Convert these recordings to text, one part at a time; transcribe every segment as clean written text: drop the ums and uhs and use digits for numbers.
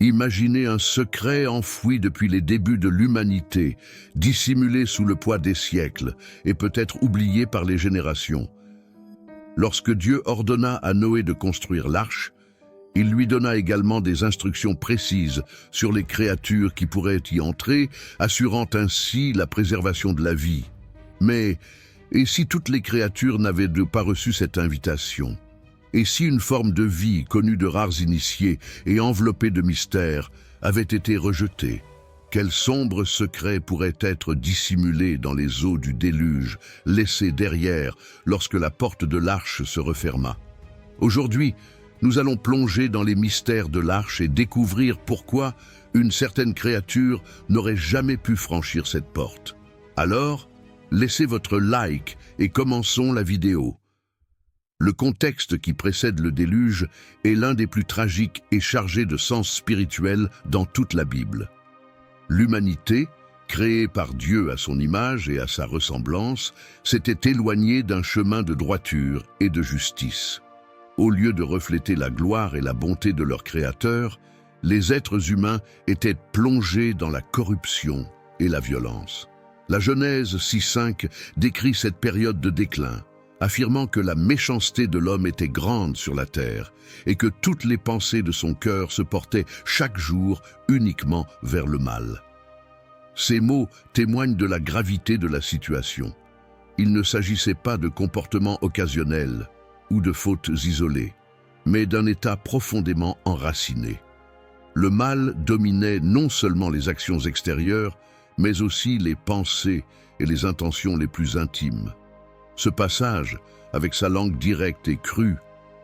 Imaginez un secret enfoui depuis les débuts de l'humanité, dissimulé sous le poids des siècles et peut-être oublié par les générations. Lorsque Dieu ordonna à Noé de construire l'arche, il lui donna également des instructions précises sur les créatures qui pourraient y entrer, assurant ainsi la préservation de la vie. Mais, et si toutes les créatures n'avaient pas reçu cette invitation? Et si une forme de vie, connue de rares initiés et enveloppée de mystères, avait été rejetée? Quel sombre secret pourrait être dissimulé dans les eaux du déluge, laissé derrière lorsque la porte de l'arche se referma? Aujourd'hui, nous allons plonger dans les mystères de l'arche et découvrir pourquoi une certaine créature n'aurait jamais pu franchir cette porte. Alors, laissez votre like et commençons la vidéo. Le contexte qui précède le déluge est l'un des plus tragiques et chargés de sens spirituel dans toute la Bible. L'humanité, créée par Dieu à son image et à sa ressemblance, s'était éloignée d'un chemin de droiture et de justice. Au lieu de refléter la gloire et la bonté de leur Créateur, les êtres humains étaient plongés dans la corruption et la violence. La Genèse 6.5 décrit cette période de déclin, affirmant que la méchanceté de l'homme était grande sur la terre et que toutes les pensées de son cœur se portaient chaque jour uniquement vers le mal. Ces mots témoignent de la gravité de la situation. Il ne s'agissait pas de comportements occasionnels ou de fautes isolées, mais d'un état profondément enraciné. Le mal dominait non seulement les actions extérieures, mais aussi les pensées et les intentions les plus intimes. Ce passage, avec sa langue directe et crue,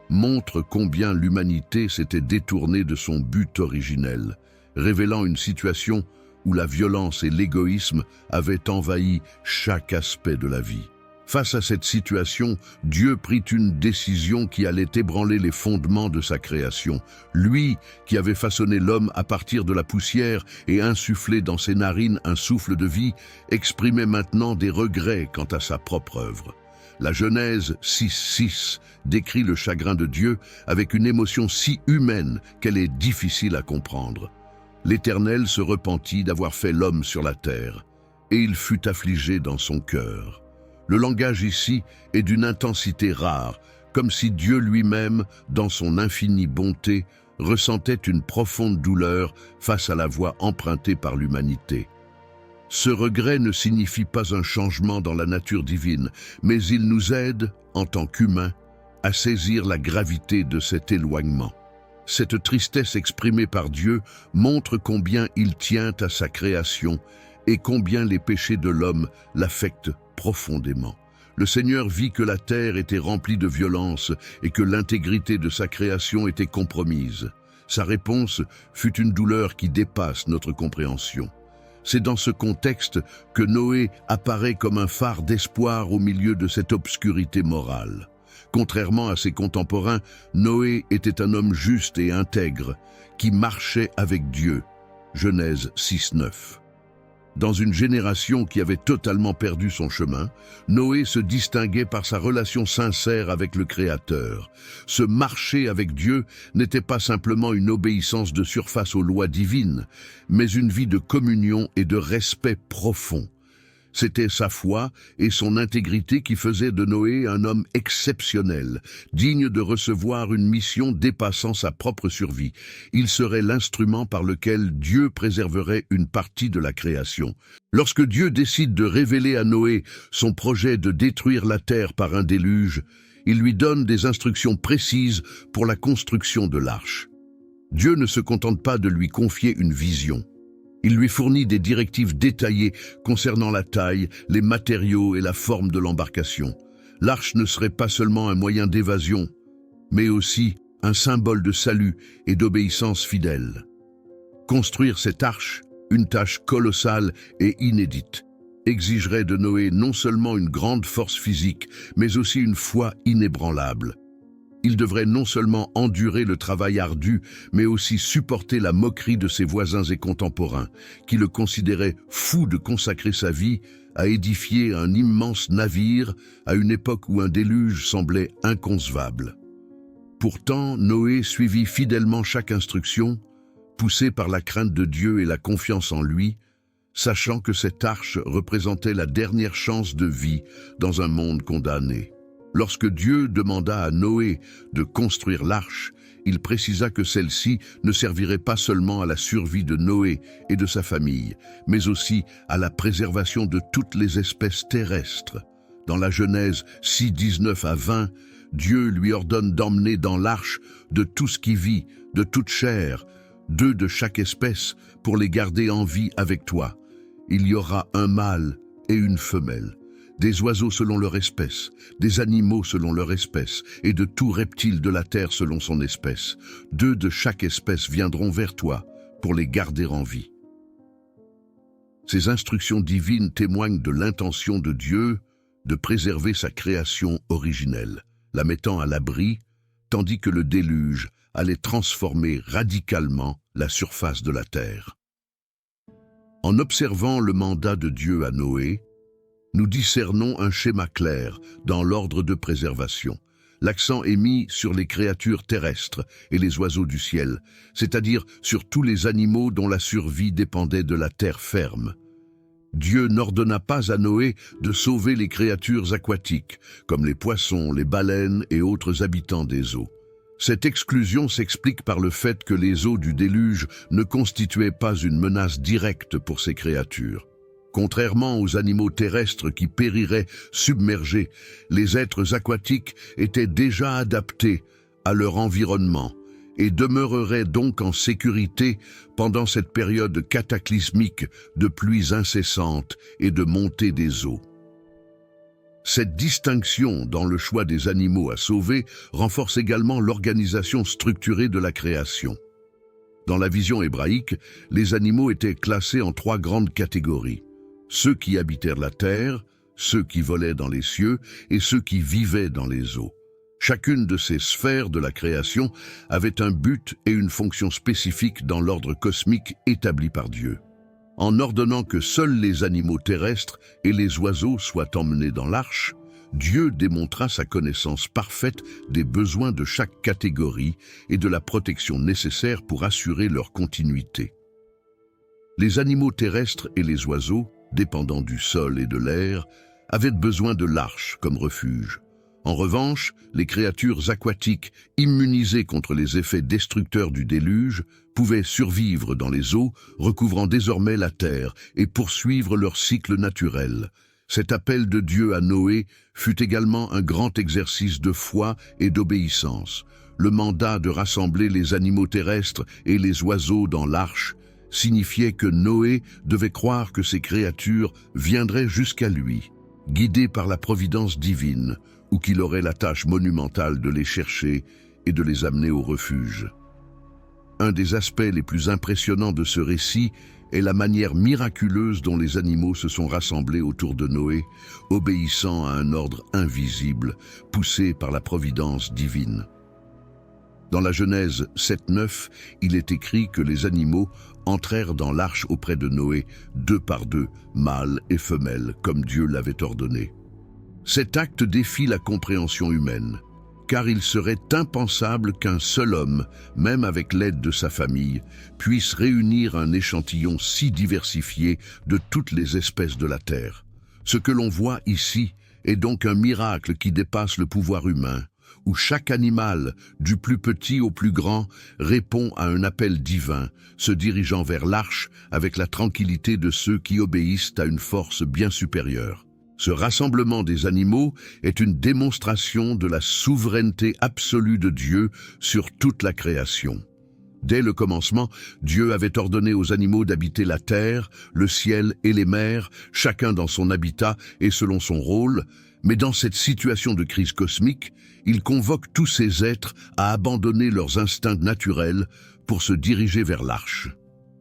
montre combien l'humanité s'était détournée de son but originel, révélant une situation où la violence et l'égoïsme avaient envahi chaque aspect de la vie. Face à cette situation, Dieu prit une décision qui allait ébranler les fondements de sa création. Lui, qui avait façonné l'homme à partir de la poussière et insufflé dans ses narines un souffle de vie, exprimait maintenant des regrets quant à sa propre œuvre. La Genèse 6.6 décrit le chagrin de Dieu avec une émotion si humaine qu'elle est difficile à comprendre. L'Éternel se repentit d'avoir fait l'homme sur la terre, et il fut affligé dans son cœur. Le langage ici est d'une intensité rare, comme si Dieu lui-même, dans son infinie bonté, ressentait une profonde douleur face à la voie empruntée par l'humanité. Ce regret ne signifie pas un changement dans la nature divine, mais il nous aide, en tant qu'humains, à saisir la gravité de cet éloignement. Cette tristesse exprimée par Dieu montre combien il tient à sa création et combien les péchés de l'homme l'affectent profondément. Le Seigneur vit que la terre était remplie de violence et que l'intégrité de sa création était compromise. Sa réponse fut une douleur qui dépasse notre compréhension. C'est dans ce contexte que Noé apparaît comme un phare d'espoir au milieu de cette obscurité morale. Contrairement à ses contemporains, Noé était un homme juste et intègre, qui marchait avec Dieu. Genèse 6.9. Dans une génération qui avait totalement perdu son chemin, Noé se distinguait par sa relation sincère avec le Créateur. Ce marcher avec Dieu n'était pas simplement une obéissance de surface aux lois divines, mais une vie de communion et de respect profond. C'était sa foi et son intégrité qui faisaient de Noé un homme exceptionnel, digne de recevoir une mission dépassant sa propre survie. Il serait l'instrument par lequel Dieu préserverait une partie de la création. Lorsque Dieu décide de révéler à Noé son projet de détruire la terre par un déluge, il lui donne des instructions précises pour la construction de l'arche. Dieu ne se contente pas de lui confier une vision. Il lui fournit des directives détaillées concernant la taille, les matériaux et la forme de l'embarcation. L'arche ne serait pas seulement un moyen d'évasion, mais aussi un symbole de salut et d'obéissance fidèle. Construire cette arche, une tâche colossale et inédite, exigerait de Noé non seulement une grande force physique, mais aussi une foi inébranlable. Il devrait non seulement endurer le travail ardu, mais aussi supporter la moquerie de ses voisins et contemporains, qui le considéraient fou de consacrer sa vie à édifier un immense navire à une époque où un déluge semblait inconcevable. Pourtant, Noé suivit fidèlement chaque instruction, poussés par la crainte de Dieu et la confiance en lui, sachant que cette arche représentait la dernière chance de vie dans un monde condamné. Lorsque Dieu demanda à Noé de construire l'arche, il précisa que celle-ci ne servirait pas seulement à la survie de Noé et de sa famille, mais aussi à la préservation de toutes les espèces terrestres. Dans la Genèse 6, 19 à 20, Dieu lui ordonne d'emmener dans l'arche de tout ce qui vit, de toute chair, 2 de chaque espèce, pour les garder en vie avec toi. Il y aura un mâle et une femelle, des oiseaux selon leur espèce, des animaux selon leur espèce, et de tout reptile de la terre selon son espèce. 2 de chaque espèce viendront vers toi pour les garder en vie. Ces instructions divines témoignent de l'intention de Dieu de préserver sa création originelle, la mettant à l'abri, tandis que le déluge allait transformer radicalement la surface de la terre. En observant le mandat de Dieu à Noé, nous discernons un schéma clair dans l'ordre de préservation. L'accent est mis sur les créatures terrestres et les oiseaux du ciel, c'est-à-dire sur tous les animaux dont la survie dépendait de la terre ferme. Dieu n'ordonna pas à Noé de sauver les créatures aquatiques, comme les poissons, les baleines et autres habitants des eaux. Cette exclusion s'explique par le fait que les eaux du déluge ne constituaient pas une menace directe pour ces créatures. Contrairement aux animaux terrestres qui périraient submergés, les êtres aquatiques étaient déjà adaptés à leur environnement et demeureraient donc en sécurité pendant cette période cataclysmique de pluies incessantes et de montée des eaux. Cette distinction dans le choix des animaux à sauver renforce également l'organisation structurée de la création. Dans la vision hébraïque, les animaux étaient classés en 3 grandes catégories. Ceux qui habitèrent la terre, ceux qui volaient dans les cieux et ceux qui vivaient dans les eaux. Chacune de ces sphères de la création avait un but et une fonction spécifique dans l'ordre cosmique établi par Dieu. En ordonnant que seuls les animaux terrestres et les oiseaux soient emmenés dans l'arche, Dieu démontra sa connaissance parfaite des besoins de chaque catégorie et de la protection nécessaire pour assurer leur continuité. Les animaux terrestres et les oiseaux, dépendant du sol et de l'air, avaient besoin de l'arche comme refuge. En revanche, les créatures aquatiques, immunisées contre les effets destructeurs du déluge, pouvaient survivre dans les eaux, recouvrant désormais la terre et poursuivre leur cycle naturel. Cet appel de Dieu à Noé fut également un grand exercice de foi et d'obéissance. Le mandat de rassembler les animaux terrestres et les oiseaux dans l'arche signifiait que Noé devait croire que ces créatures viendraient jusqu'à lui, guidées par la providence divine, ou qu'il aurait la tâche monumentale de les chercher et de les amener au refuge. Un des aspects les plus impressionnants de ce récit est la manière miraculeuse dont les animaux se sont rassemblés autour de Noé, obéissant à un ordre invisible, poussé par la providence divine. Dans la Genèse 7:9, il est écrit que les animaux entrèrent dans l'arche auprès de Noé, 2 par 2, mâles et femelles, comme Dieu l'avait ordonné. Cet acte défie la compréhension humaine, car il serait impensable qu'un seul homme, même avec l'aide de sa famille, puisse réunir un échantillon si diversifié de toutes les espèces de la terre. Ce que l'on voit ici est donc un miracle qui dépasse le pouvoir humain, où chaque animal, du plus petit au plus grand, répond à un appel divin, se dirigeant vers l'arche avec la tranquillité de ceux qui obéissent à une force bien supérieure. Ce rassemblement des animaux est une démonstration de la souveraineté absolue de Dieu sur toute la création. Dès le commencement, Dieu avait ordonné aux animaux d'habiter la terre, le ciel et les mers, chacun dans son habitat et selon son rôle, mais dans cette situation de crise cosmique, il convoque tous ces êtres à abandonner leurs instincts naturels pour se diriger vers l'arche.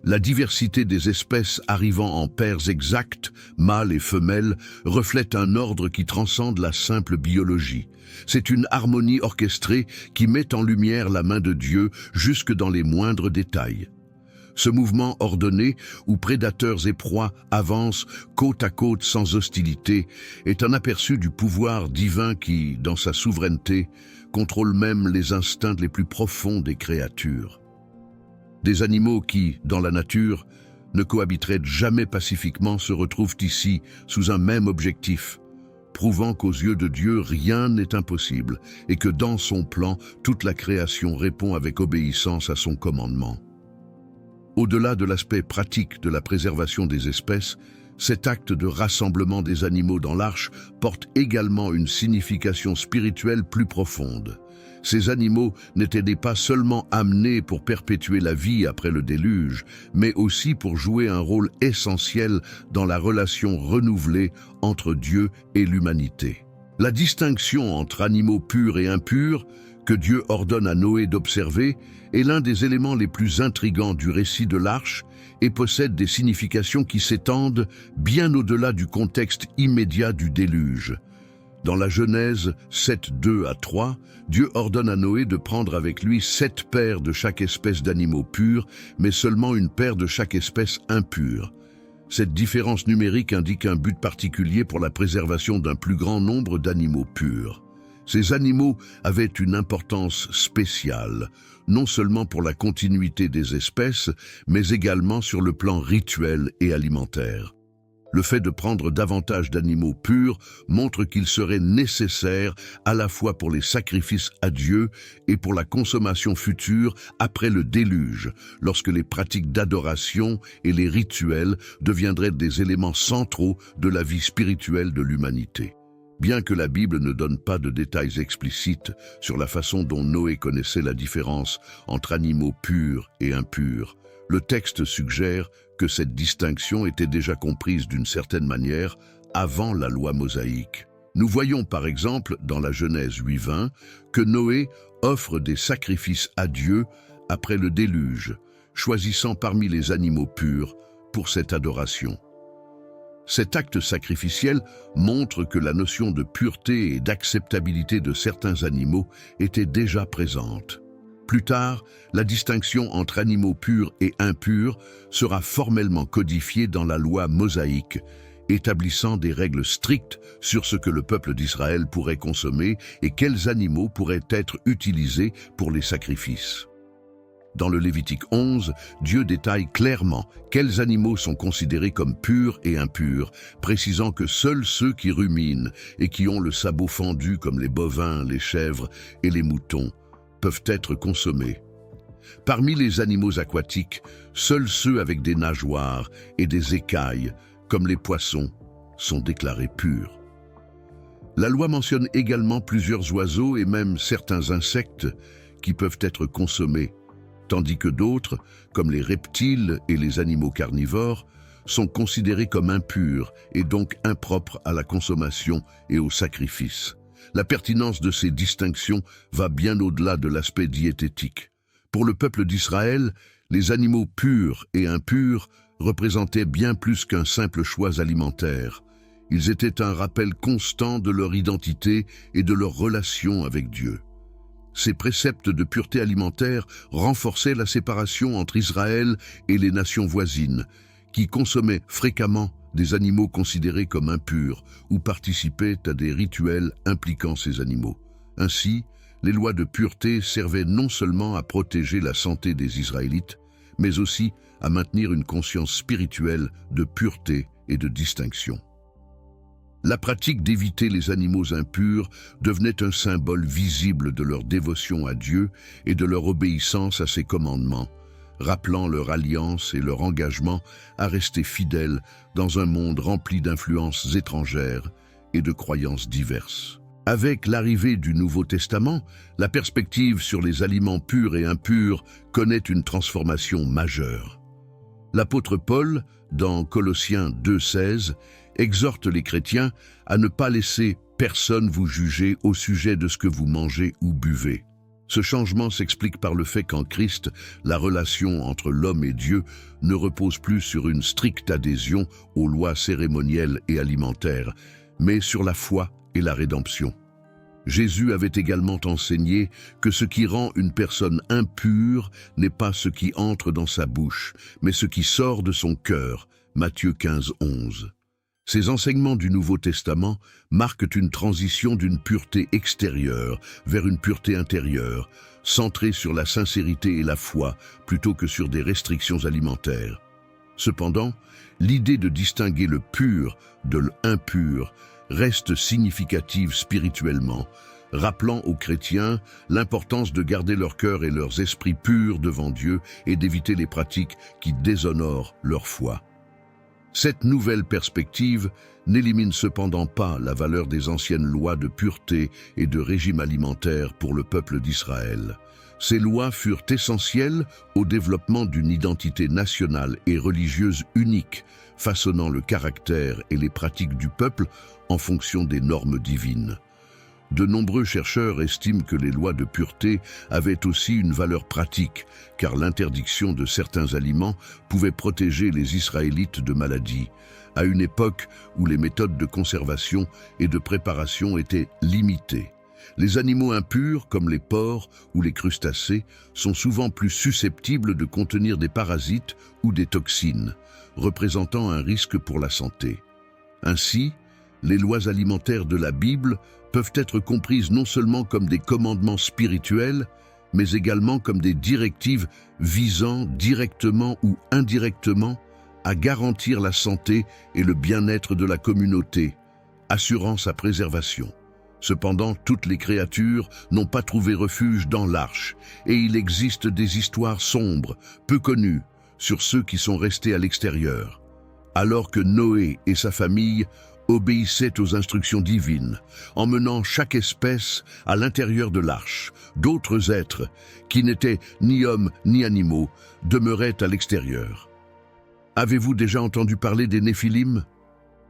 La diversité des espèces arrivant en paires exactes, mâles et femelles, reflète un ordre qui transcende la simple biologie. C'est une harmonie orchestrée qui met en lumière la main de Dieu jusque dans les moindres détails. Ce mouvement ordonné, où prédateurs et proies avancent côte à côte sans hostilité, est un aperçu du pouvoir divin qui, dans sa souveraineté, contrôle même les instincts les plus profonds des créatures. Des animaux qui, dans la nature, ne cohabiteraient jamais pacifiquement se retrouvent ici sous un même objectif, prouvant qu'aux yeux de Dieu, rien n'est impossible et que dans son plan, toute la création répond avec obéissance à son commandement. Au-delà de l'aspect pratique de la préservation des espèces, cet acte de rassemblement des animaux dans l'arche porte également une signification spirituelle plus profonde. Ces animaux n'étaient pas seulement amenés pour perpétuer la vie après le déluge, mais aussi pour jouer un rôle essentiel dans la relation renouvelée entre Dieu et l'humanité. La distinction entre animaux purs et impurs, que Dieu ordonne à Noé d'observer, est l'un des éléments les plus intrigants du récit de l'Arche et possède des significations qui s'étendent bien au-delà du contexte immédiat du déluge. Dans la Genèse 7, 2 à 3, Dieu ordonne à Noé de prendre avec lui 7 paires de chaque espèce d'animaux purs, mais seulement une paire de chaque espèce impure. Cette différence numérique indique un but particulier pour la préservation d'un plus grand nombre d'animaux purs. Ces animaux avaient une importance spéciale, non seulement pour la continuité des espèces, mais également sur le plan rituel et alimentaire. Le fait de prendre davantage d'animaux purs montre qu'il serait nécessaire à la fois pour les sacrifices à Dieu et pour la consommation future après le déluge, lorsque les pratiques d'adoration et les rituels deviendraient des éléments centraux de la vie spirituelle de l'humanité. Bien que la Bible ne donne pas de détails explicites sur la façon dont Noé connaissait la différence entre animaux purs et impurs, le texte suggère que cette distinction était déjà comprise d'une certaine manière avant la loi mosaïque. Nous voyons par exemple dans la Genèse 8:20 que Noé offre des sacrifices à Dieu après le déluge, choisissant parmi les animaux purs pour cette adoration. Cet acte sacrificiel montre que la notion de pureté et d'acceptabilité de certains animaux était déjà présente. Plus tard, la distinction entre animaux purs et impurs sera formellement codifiée dans la loi mosaïque, établissant des règles strictes sur ce que le peuple d'Israël pourrait consommer et quels animaux pourraient être utilisés pour les sacrifices. Dans le Lévitique 11, Dieu détaille clairement quels animaux sont considérés comme purs et impurs, précisant que seuls ceux qui ruminent et qui ont le sabot fendu comme les bovins, les chèvres et les moutons peuvent être consommés. Parmi les animaux aquatiques, seuls ceux avec des nageoires et des écailles, comme les poissons, sont déclarés purs. La loi mentionne également plusieurs oiseaux et même certains insectes qui peuvent être consommés, tandis que d'autres, comme les reptiles et les animaux carnivores, sont considérés comme impurs et donc impropres à la consommation et au sacrifice. La pertinence de ces distinctions va bien au-delà de l'aspect diététique. Pour le peuple d'Israël, les animaux purs et impurs représentaient bien plus qu'un simple choix alimentaire. Ils étaient un rappel constant de leur identité et de leur relation avec Dieu. Ces préceptes de pureté alimentaire renforçaient la séparation entre Israël et les nations voisines, qui consommaient fréquemment des animaux considérés comme impurs ou participaient à des rituels impliquant ces animaux. Ainsi, les lois de pureté servaient non seulement à protéger la santé des Israélites, mais aussi à maintenir une conscience spirituelle de pureté et de distinction. La pratique d'éviter les animaux impurs devenait un symbole visible de leur dévotion à Dieu et de leur obéissance à ses commandements, rappelant leur alliance et leur engagement à rester fidèles dans un monde rempli d'influences étrangères et de croyances diverses. Avec l'arrivée du Nouveau Testament, la perspective sur les aliments purs et impurs connaît une transformation majeure. L'apôtre Paul, dans Colossiens 2,16, exhorte les chrétiens à ne pas laisser personne vous juger au sujet de ce que vous mangez ou buvez. Ce changement s'explique par le fait qu'en Christ, la relation entre l'homme et Dieu ne repose plus sur une stricte adhésion aux lois cérémonielles et alimentaires, mais sur la foi et la rédemption. Jésus avait également enseigné que ce qui rend une personne impure n'est pas ce qui entre dans sa bouche, mais ce qui sort de son cœur, Matthieu 15, 11. Ces enseignements du Nouveau Testament marquent une transition d'une pureté extérieure vers une pureté intérieure, centrée sur la sincérité et la foi plutôt que sur des restrictions alimentaires. Cependant, l'idée de distinguer le pur de l'impur reste significative spirituellement, rappelant aux chrétiens l'importance de garder leur cœur et leurs esprits purs devant Dieu et d'éviter les pratiques qui déshonorent leur foi. Cette nouvelle perspective n'élimine cependant pas la valeur des anciennes lois de pureté et de régime alimentaire pour le peuple d'Israël. Ces lois furent essentielles au développement d'une identité nationale et religieuse unique, façonnant le caractère et les pratiques du peuple en fonction des normes divines. De nombreux chercheurs estiment que les lois de pureté avaient aussi une valeur pratique, car l'interdiction de certains aliments pouvait protéger les Israélites de maladies, à une époque où les méthodes de conservation et de préparation étaient limitées. Les animaux impurs, comme les porcs ou les crustacés, sont souvent plus susceptibles de contenir des parasites ou des toxines, représentant un risque pour la santé. Ainsi, les lois alimentaires de la Bible peuvent être comprises non seulement comme des commandements spirituels, mais également comme des directives visant directement ou indirectement à garantir la santé et le bien-être de la communauté, assurant sa préservation. Cependant, toutes les créatures n'ont pas trouvé refuge dans l'arche, et il existe des histoires sombres, peu connues, sur ceux qui sont restés à l'extérieur. Alors que Noé et sa famille obéissaient aux instructions divines, emmenant chaque espèce à l'intérieur de l'arche, d'autres êtres, qui n'étaient ni hommes ni animaux, demeuraient à l'extérieur. Avez-vous déjà entendu parler des Néphilim?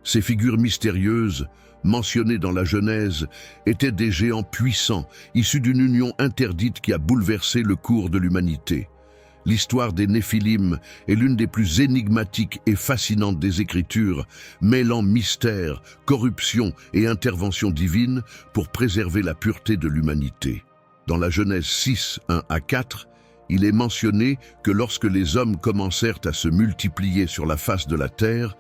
Ces figures mystérieuses, mentionnées dans la Genèse, étaient des géants puissants, issus d'une union interdite qui a bouleversé le cours de l'humanité. L'histoire des Néphilim est l'une des plus énigmatiques et fascinantes des Écritures, mêlant mystère, corruption et intervention divine pour préserver la pureté de l'humanité. Dans la Genèse 6, 1 à 4, il est mentionné que lorsque les hommes commencèrent à se multiplier sur la face de la terre,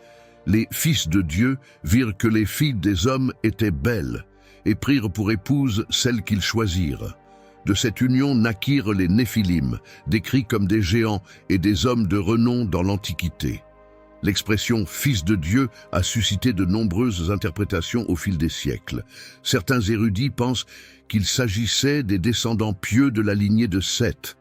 les fils de Dieu virent que les filles des hommes étaient belles et prirent pour épouse celles qu'ils choisirent. De cette union naquirent les Néphilim, décrits comme des géants et des hommes de renom dans l'Antiquité. L'expression « fils de Dieu » a suscité de nombreuses interprétations au fil des siècles. Certains érudits pensent qu'il s'agissait des descendants pieux de la lignée de Seth,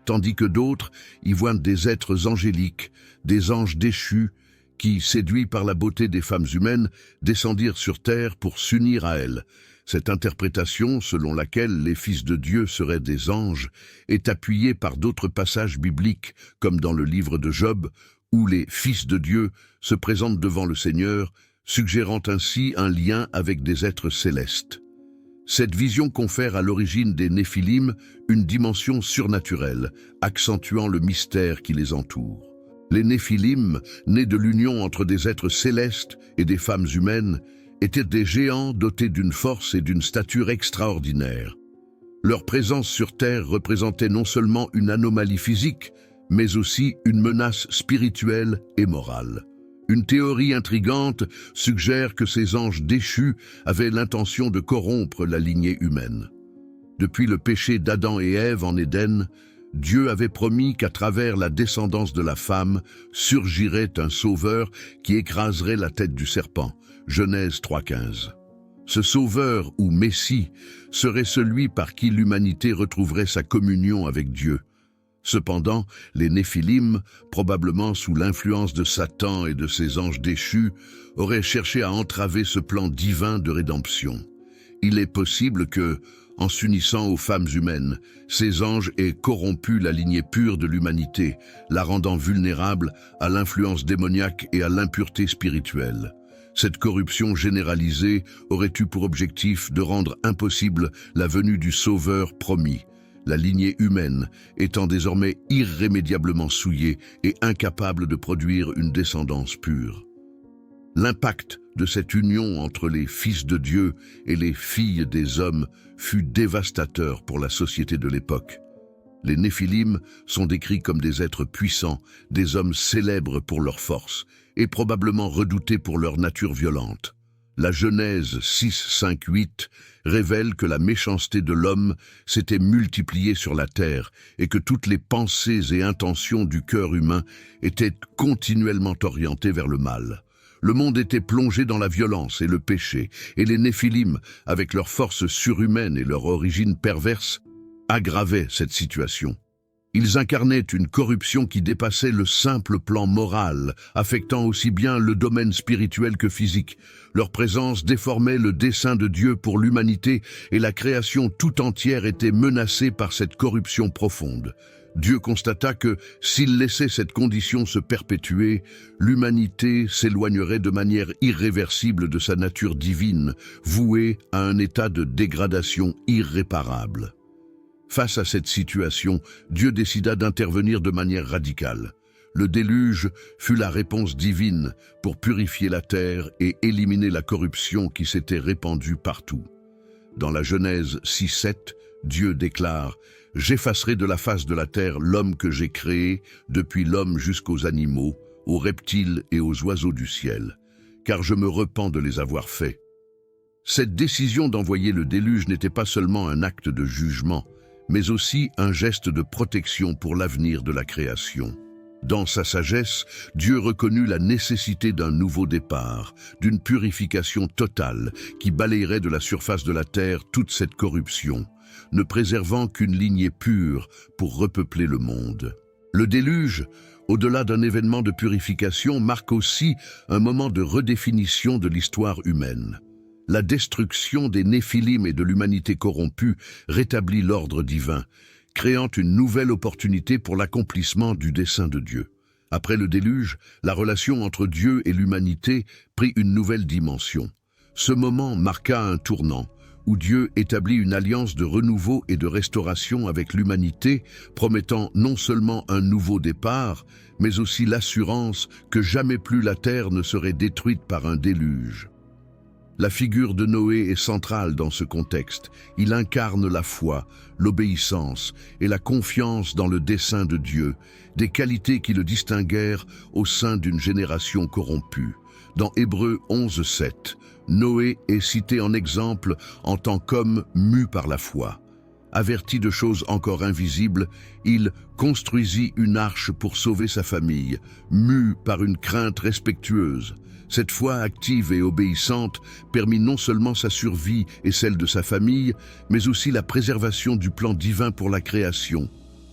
tandis que d'autres y voient des êtres angéliques, des anges déchus, qui, séduits par la beauté des femmes humaines, descendirent sur terre pour s'unir à elles. Cette interprétation, selon laquelle les fils de Dieu seraient des anges, est appuyée par d'autres passages bibliques, comme dans le livre de Job, où les fils de Dieu se présentent devant le Seigneur, suggérant ainsi un lien avec des êtres célestes. Cette vision confère à l'origine des Néphilim une dimension surnaturelle, accentuant le mystère qui les entoure. Les Néphilim, nés de l'union entre des êtres célestes et des femmes humaines, étaient des géants dotés d'une force et d'une stature extraordinaires. Leur présence sur Terre représentait non seulement une anomalie physique, mais aussi une menace spirituelle et morale. Une théorie intrigante suggère que ces anges déchus avaient l'intention de corrompre la lignée humaine. Depuis le péché d'Adam et Ève en Éden, Dieu avait promis qu'à travers la descendance de la femme surgirait un sauveur qui écraserait la tête du serpent. Genèse 3,15. Ce sauveur ou Messie serait celui par qui l'humanité retrouverait sa communion avec Dieu. Cependant, les Néphilim, probablement sous l'influence de Satan et de ses anges déchus, auraient cherché à entraver ce plan divin de rédemption. Il est possible que, en s'unissant aux femmes humaines, ces anges aient corrompu la lignée pure de l'humanité, la rendant vulnérable à l'influence démoniaque et à l'impureté spirituelle. Cette corruption généralisée aurait eu pour objectif de rendre impossible la venue du Sauveur promis, la lignée humaine étant désormais irrémédiablement souillée et incapable de produire une descendance pure. L'impact de cette union entre les fils de Dieu et les filles des hommes fut dévastateur pour la société de l'époque. Les Néphilim sont décrits comme des êtres puissants, des hommes célèbres pour leur force, et probablement redoutés pour leur nature violente. La Genèse 6, 5, 8 révèle que la méchanceté de l'homme s'était multipliée sur la terre et que toutes les pensées et intentions du cœur humain étaient continuellement orientées vers le mal. Le monde était plongé dans la violence et le péché, et les Néphilim, avec leur force surhumaine et leur origine perverse, aggravaient cette situation. Ils incarnaient une corruption qui dépassait le simple plan moral, affectant aussi bien le domaine spirituel que physique. Leur présence déformait le dessein de Dieu pour l'humanité et la création tout entière était menacée par cette corruption profonde. Dieu constata que, s'il laissait cette condition se perpétuer, l'humanité s'éloignerait de manière irréversible de sa nature divine, vouée à un état de dégradation irréparable. Face à cette situation, Dieu décida d'intervenir de manière radicale. Le déluge fut la réponse divine pour purifier la terre et éliminer la corruption qui s'était répandue partout. Dans la Genèse 6:7, Dieu déclare « J'effacerai de la face de la terre l'homme que j'ai créé, depuis l'homme jusqu'aux animaux, aux reptiles et aux oiseaux du ciel, car je me repens de les avoir faits. » Cette décision d'envoyer le déluge n'était pas seulement un acte de jugement, mais aussi un geste de protection pour l'avenir de la création. Dans sa sagesse, Dieu reconnut la nécessité d'un nouveau départ, d'une purification totale qui balayerait de la surface de la terre toute cette corruption, ne préservant qu'une lignée pure pour repeupler le monde. Le déluge, au-delà d'un événement de purification, marque aussi un moment de redéfinition de l'histoire humaine. La destruction des Néphilim et de l'humanité corrompue rétablit l'ordre divin, créant une nouvelle opportunité pour l'accomplissement du dessein de Dieu. Après le déluge, la relation entre Dieu et l'humanité prit une nouvelle dimension. Ce moment marqua un tournant, où Dieu établit une alliance de renouveau et de restauration avec l'humanité, promettant non seulement un nouveau départ, mais aussi l'assurance que jamais plus la terre ne serait détruite par un déluge. La figure de Noé est centrale dans ce contexte. Il incarne la foi, l'obéissance et la confiance dans le dessein de Dieu, des qualités qui le distinguèrent au sein d'une génération corrompue. Dans Hébreux 11:7, Noé est cité en exemple en tant qu'homme mu par la foi. Averti de choses encore invisibles, il construisit une arche pour sauver sa famille, mu par une crainte respectueuse. Cette foi active et obéissante permit non seulement sa survie et celle de sa famille, mais aussi la préservation du plan divin pour la création.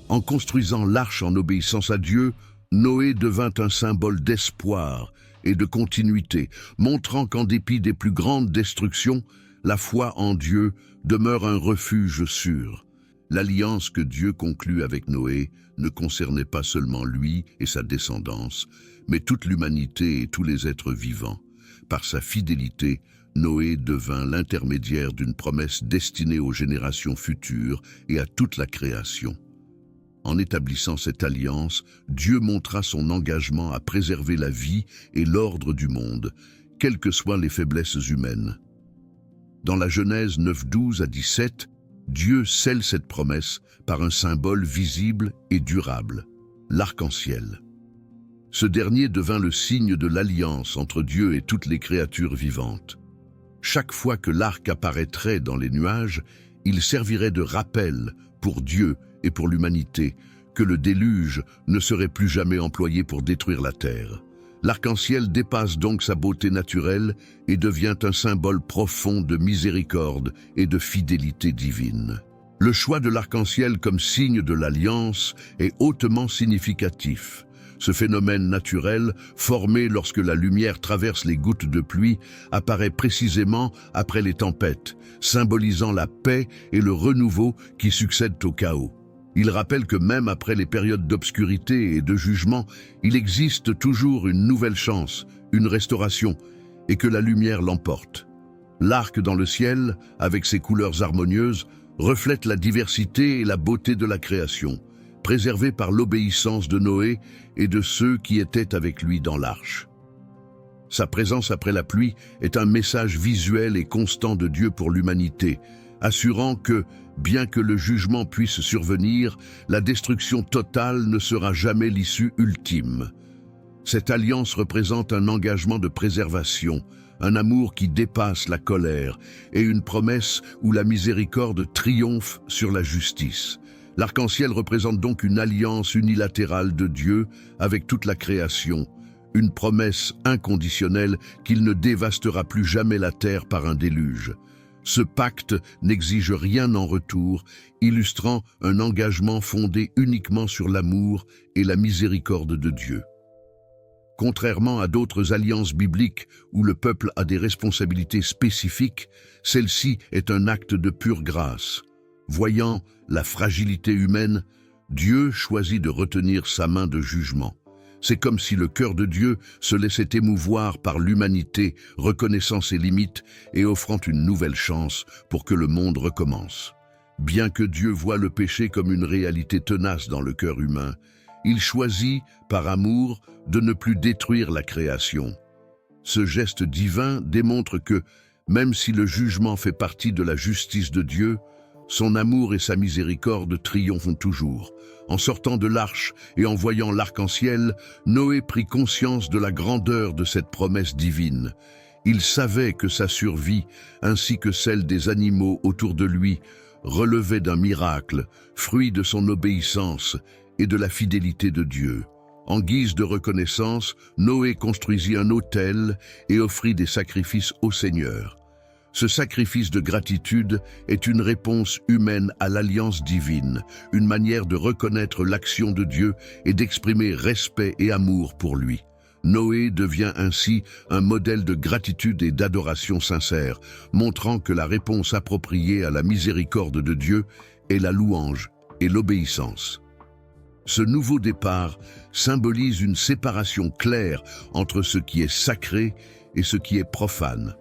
En construisant l'arche en obéissance à Dieu, Noé devint un symbole d'espoir et de continuité, montrant qu'en dépit des plus grandes destructions, la foi en Dieu demeure un refuge sûr. L'alliance que Dieu conclut avec Noé ne concernait pas seulement lui et sa descendance, mais toute l'humanité et tous les êtres vivants. Par sa fidélité, Noé devint l'intermédiaire d'une promesse destinée aux générations futures et à toute la création. En établissant cette alliance, Dieu montra son engagement à préserver la vie et l'ordre du monde, quelles que soient les faiblesses humaines. Dans la Genèse 9:12 à 17, Dieu scelle cette promesse par un symbole visible et durable, l'arc-en-ciel. Ce dernier devint le signe de l'alliance entre Dieu et toutes les créatures vivantes. Chaque fois que l'arc apparaîtrait dans les nuages, il servirait de rappel pour Dieu et pour l'humanité que le déluge ne serait plus jamais employé pour détruire la terre. L'arc-en-ciel dépasse donc sa beauté naturelle et devient un symbole profond de miséricorde et de fidélité divine. Le choix de l'arc-en-ciel comme signe de l'alliance est hautement significatif. Ce phénomène naturel, formé lorsque la lumière traverse les gouttes de pluie, apparaît précisément après les tempêtes, symbolisant la paix et le renouveau qui succèdent au chaos. Il rappelle que même après les périodes d'obscurité et de jugement, il existe toujours une nouvelle chance, une restauration, et que la lumière l'emporte. L'arc dans le ciel, avec ses couleurs harmonieuses, reflète la diversité et la beauté de la création, préservée par l'obéissance de Noé et de ceux qui étaient avec lui dans l'arche. Sa présence après la pluie est un message visuel et constant de Dieu pour l'humanité, assurant que, bien que le jugement puisse survenir, la destruction totale ne sera jamais l'issue ultime. Cette alliance représente un engagement de préservation, un amour qui dépasse la colère et une promesse où la miséricorde triomphe sur la justice. L'arc-en-ciel représente donc une alliance unilatérale de Dieu avec toute la création, une promesse inconditionnelle qu'il ne dévastera plus jamais la terre par un déluge. Ce pacte n'exige rien en retour, illustrant un engagement fondé uniquement sur l'amour et la miséricorde de Dieu. Contrairement à d'autres alliances bibliques où le peuple a des responsabilités spécifiques, celle-ci est un acte de pure grâce. Voyant la fragilité humaine, Dieu choisit de retenir sa main de jugement. C'est comme si le cœur de Dieu se laissait émouvoir par l'humanité, reconnaissant ses limites et offrant une nouvelle chance pour que le monde recommence. Bien que Dieu voie le péché comme une réalité tenace dans le cœur humain, il choisit, par amour, de ne plus détruire la création. Ce geste divin démontre que, même si le jugement fait partie de la justice de Dieu, son amour et sa miséricorde triomphent toujours. En sortant de l'arche et en voyant l'arc-en-ciel, Noé prit conscience de la grandeur de cette promesse divine. Il savait que sa survie, ainsi que celle des animaux autour de lui, relevait d'un miracle, fruit de son obéissance et de la fidélité de Dieu. En guise de reconnaissance, Noé construisit un autel et offrit des sacrifices au Seigneur. Ce sacrifice de gratitude est une réponse humaine à l'alliance divine, une manière de reconnaître l'action de Dieu et d'exprimer respect et amour pour lui. Noé devient ainsi un modèle de gratitude et d'adoration sincère, montrant que la réponse appropriée à la miséricorde de Dieu est la louange et l'obéissance. Ce nouveau départ symbolise une séparation claire entre ce qui est sacré et ce qui est profane.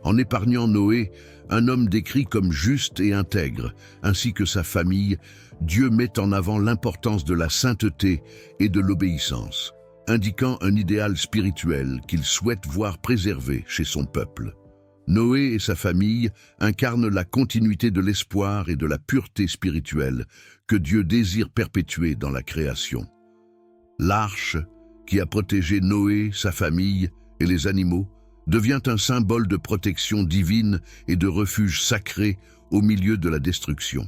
En épargnant Noé, un homme décrit comme juste et intègre, ainsi que sa famille, Dieu met en avant l'importance de la sainteté et de l'obéissance, indiquant un idéal spirituel qu'il souhaite voir préservé chez son peuple. Noé et sa famille incarnent la continuité de l'espoir et de la pureté spirituelle que Dieu désire perpétuer dans la création. L'arche, qui a protégé Noé, sa famille et les animaux, devient un symbole de protection divine et de refuge sacré au milieu de la destruction.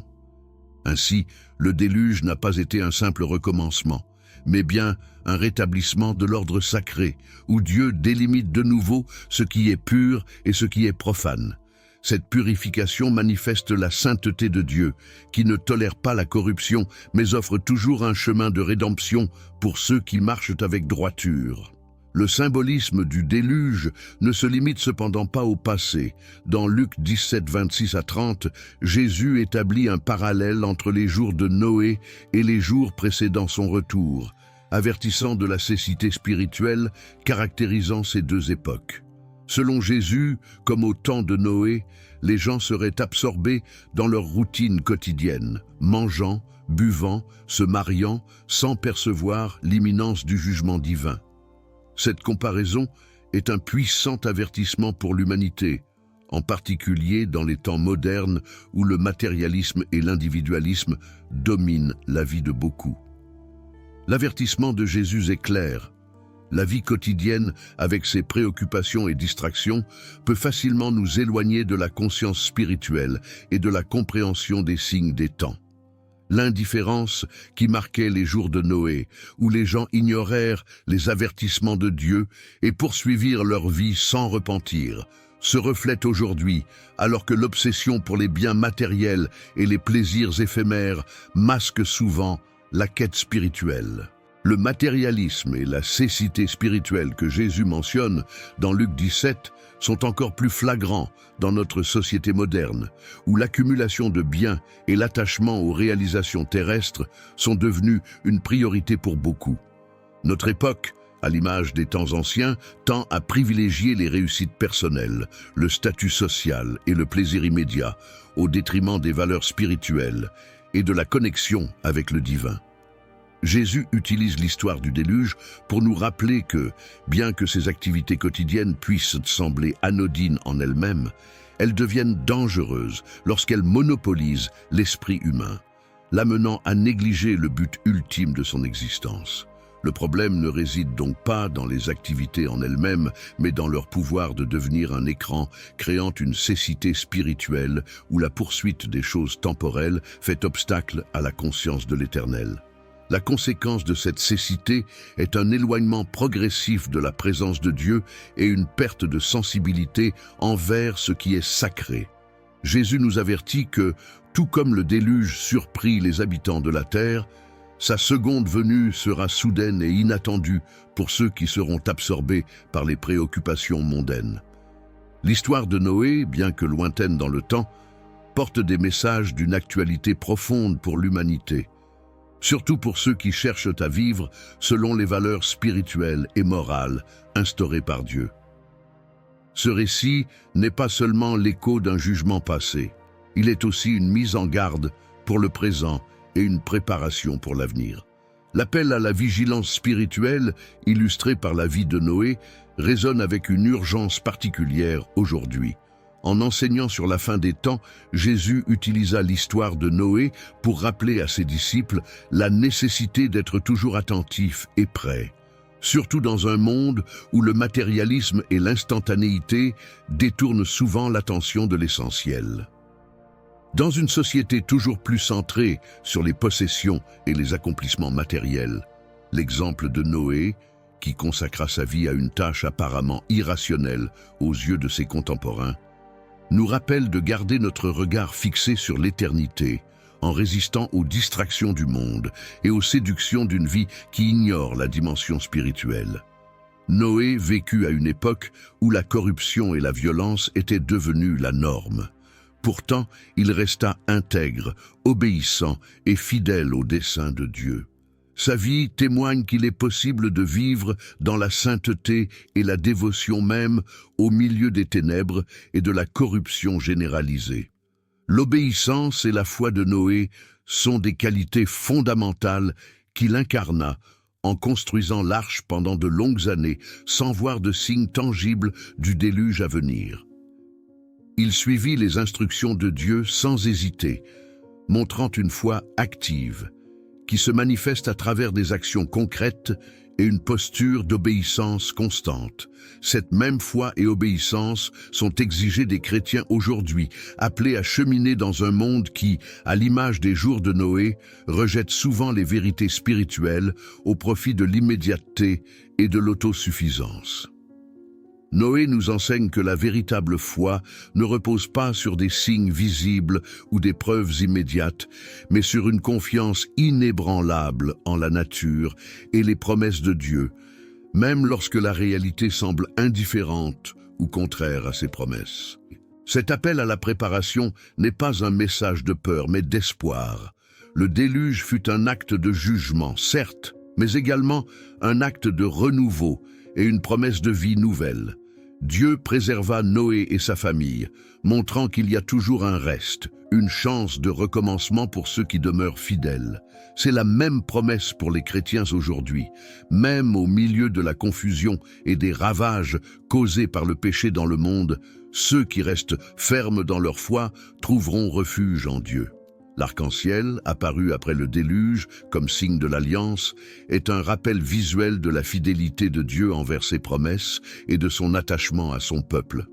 Ainsi, le déluge n'a pas été un simple recommencement, mais bien un rétablissement de l'ordre sacré, où Dieu délimite de nouveau ce qui est pur et ce qui est profane. Cette purification manifeste la sainteté de Dieu, qui ne tolère pas la corruption, mais offre toujours un chemin de rédemption pour ceux qui marchent avec droiture. Le symbolisme du déluge ne se limite cependant pas au passé. Dans Luc 17, 26 à 30, Jésus établit un parallèle entre les jours de Noé et les jours précédant son retour, avertissant de la cécité spirituelle caractérisant ces deux époques. Selon Jésus, comme au temps de Noé, les gens seraient absorbés dans leur routine quotidienne, mangeant, buvant, se mariant, sans percevoir l'imminence du jugement divin. Cette comparaison est un puissant avertissement pour l'humanité, en particulier dans les temps modernes où le matérialisme et l'individualisme dominent la vie de beaucoup. L'avertissement de Jésus est clair. La vie quotidienne, avec ses préoccupations et distractions, peut facilement nous éloigner de la conscience spirituelle et de la compréhension des signes des temps. L'indifférence qui marquait les jours de Noé, où les gens ignorèrent les avertissements de Dieu et poursuivirent leur vie sans repentir, se reflète aujourd'hui, alors que l'obsession pour les biens matériels et les plaisirs éphémères masque souvent la quête spirituelle. Le matérialisme et la cécité spirituelle que Jésus mentionne dans Luc 17 sont encore plus flagrants dans notre société moderne, où l'accumulation de biens et l'attachement aux réalisations terrestres sont devenus une priorité pour beaucoup. Notre époque, à l'image des temps anciens, tend à privilégier les réussites personnelles, le statut social et le plaisir immédiat, au détriment des valeurs spirituelles et de la connexion avec le divin. Jésus utilise l'histoire du déluge pour nous rappeler que, bien que ces activités quotidiennes puissent sembler anodines en elles-mêmes, elles deviennent dangereuses lorsqu'elles monopolisent l'esprit humain, l'amenant à négliger le but ultime de son existence. Le problème ne réside donc pas dans les activités en elles-mêmes, mais dans leur pouvoir de devenir un écran, créant une cécité spirituelle où la poursuite des choses temporelles fait obstacle à la conscience de l'Éternel. La conséquence de cette cécité est un éloignement progressif de la présence de Dieu et une perte de sensibilité envers ce qui est sacré. Jésus nous avertit que, tout comme le déluge surprit les habitants de la terre, sa seconde venue sera soudaine et inattendue pour ceux qui seront absorbés par les préoccupations mondaines. L'histoire de Noé, bien que lointaine dans le temps, porte des messages d'une actualité profonde pour l'humanité, surtout pour ceux qui cherchent à vivre selon les valeurs spirituelles et morales instaurées par Dieu. Ce récit n'est pas seulement l'écho d'un jugement passé, il est aussi une mise en garde pour le présent et une préparation pour l'avenir. L'appel à la vigilance spirituelle, illustré par la vie de Noé, résonne avec une urgence particulière aujourd'hui. En enseignant sur la fin des temps, Jésus utilisa l'histoire de Noé pour rappeler à ses disciples la nécessité d'être toujours attentifs et prêts, surtout dans un monde où le matérialisme et l'instantanéité détournent souvent l'attention de l'essentiel. Dans une société toujours plus centrée sur les possessions et les accomplissements matériels, l'exemple de Noé, qui consacra sa vie à une tâche apparemment irrationnelle aux yeux de ses contemporains, nous rappelle de garder notre regard fixé sur l'éternité, en résistant aux distractions du monde et aux séductions d'une vie qui ignore la dimension spirituelle. Noé vécut à une époque où la corruption et la violence étaient devenues la norme. Pourtant, il resta intègre, obéissant et fidèle au dessein de Dieu. Sa vie témoigne qu'il est possible de vivre dans la sainteté et la dévotion même au milieu des ténèbres et de la corruption généralisée. L'obéissance et la foi de Noé sont des qualités fondamentales qu'il incarna en construisant l'arche pendant de longues années sans voir de signes tangibles du déluge à venir. Il suivit les instructions de Dieu sans hésiter, montrant une foi active, qui se manifeste à travers des actions concrètes et une posture d'obéissance constante. Cette même foi et obéissance sont exigées des chrétiens aujourd'hui, appelés à cheminer dans un monde qui, à l'image des jours de Noé, rejette souvent les vérités spirituelles au profit de l'immédiateté et de l'autosuffisance. Noé nous enseigne que la véritable foi ne repose pas sur des signes visibles ou des preuves immédiates, mais sur une confiance inébranlable en la nature et les promesses de Dieu, même lorsque la réalité semble indifférente ou contraire à ses promesses. Cet appel à la préparation n'est pas un message de peur, mais d'espoir. Le déluge fut un acte de jugement, certes, mais également un acte de renouveau et une promesse de vie nouvelle. Dieu préserva Noé et sa famille, montrant qu'il y a toujours un reste, une chance de recommencement pour ceux qui demeurent fidèles. C'est la même promesse pour les chrétiens aujourd'hui, même au milieu de la confusion et des ravages causés par le péché dans le monde, ceux qui restent fermes dans leur foi trouveront refuge en Dieu. L'arc-en-ciel, apparu après le déluge comme signe de l'alliance, est un rappel visuel de la fidélité de Dieu envers ses promesses et de son attachement à son peuple.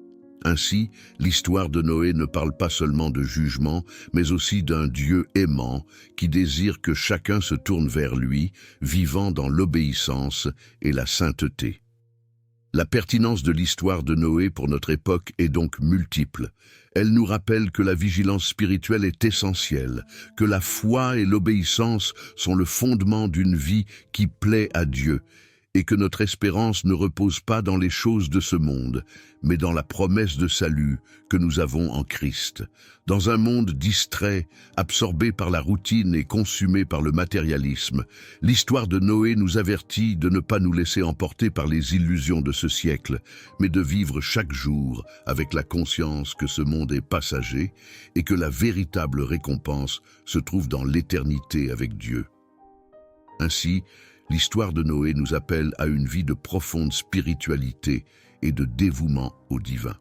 Ainsi, l'histoire de Noé ne parle pas seulement de jugement, mais aussi d'un Dieu aimant qui désire que chacun se tourne vers lui, vivant dans l'obéissance et la sainteté. La pertinence de l'histoire de Noé pour notre époque est donc multiple. Elle nous rappelle que la vigilance spirituelle est essentielle, que la foi et l'obéissance sont le fondement d'une vie qui plaît à Dieu, et que notre espérance ne repose pas dans les choses de ce monde, mais dans la promesse de salut que nous avons en Christ. Dans un monde distrait, absorbé par la routine et consumé par le matérialisme, l'histoire de Noé nous avertit de ne pas nous laisser emporter par les illusions de ce siècle, mais de vivre chaque jour avec la conscience que ce monde est passager et que la véritable récompense se trouve dans l'éternité avec Dieu. Ainsi, l'histoire de Noé nous appelle à une vie de profonde spiritualité et de dévouement au divin,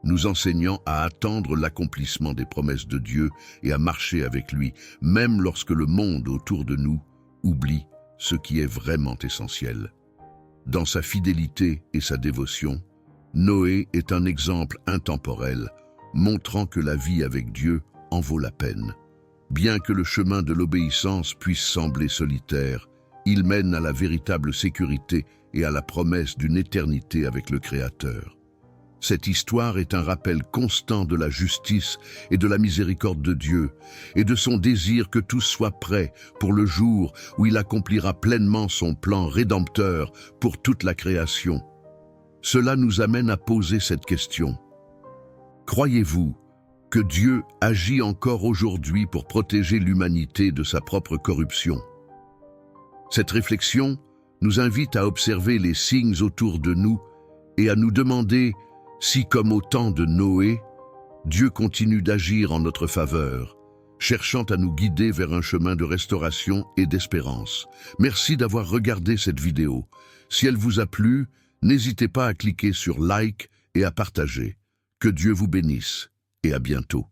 nous enseignant à attendre l'accomplissement des promesses de Dieu et à marcher avec lui, même lorsque le monde autour de nous oublie ce qui est vraiment essentiel. Dans sa fidélité et sa dévotion, Noé est un exemple intemporel, montrant que la vie avec Dieu en vaut la peine. Bien que le chemin de l'obéissance puisse sembler solitaire, il mène à la véritable sécurité et à la promesse d'une éternité avec le Créateur. Cette histoire est un rappel constant de la justice et de la miséricorde de Dieu, et de son désir que tout soit prêt pour le jour où il accomplira pleinement son plan rédempteur pour toute la création. Cela nous amène à poser cette question. Croyez-vous que Dieu agit encore aujourd'hui pour protéger l'humanité de sa propre corruption? Cette réflexion nous invite à observer les signes autour de nous et à nous demander si, comme au temps de Noé, Dieu continue d'agir en notre faveur, cherchant à nous guider vers un chemin de restauration et d'espérance. Merci d'avoir regardé cette vidéo. Si elle vous a plu, n'hésitez pas à cliquer sur like et à partager. Que Dieu vous bénisse et à bientôt.